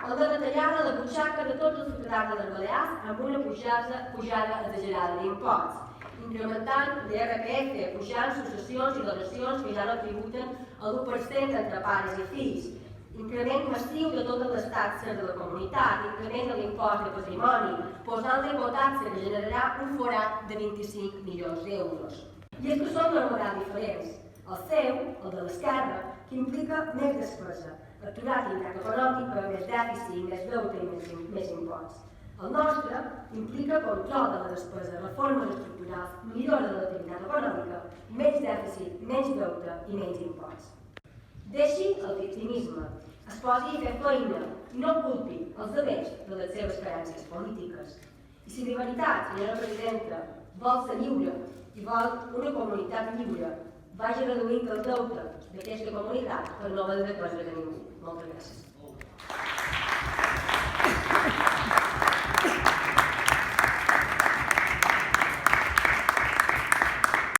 el de retallar la butxaca de tots els ciutadans de les Balears amb una pujada exagerada d'imposts, incrementant l'IRPF, pujant successions i donacions que ja no tributen el 1% entre pares i fills, increment massiu de totes les taxes de la comunitat, increment de l'impost de patrimoni, posant l'ecotaxa que generarà un forat de 25 milions d'euros. I és que són dos models diferents. El seu, el de l'esquerra, que implica més despesa, aturat l'impacte econòmic per més dèficit, més deute i més imposts. El nostre implica control de la despesa, reformes estructurals, millora de l'activitat econòmica, menys dèficit, menys deute i menys imposts. Deixi el victimisme, es posi a fer feina i no culpi els altres de les seves carències polítiques. I si de veritat, senyora presidenta, vol ser lliure i vol una comunitat lliure, vagi reduint el deute d'aquesta comunitat per no haver de dependre de ningú. Moltes gràcies.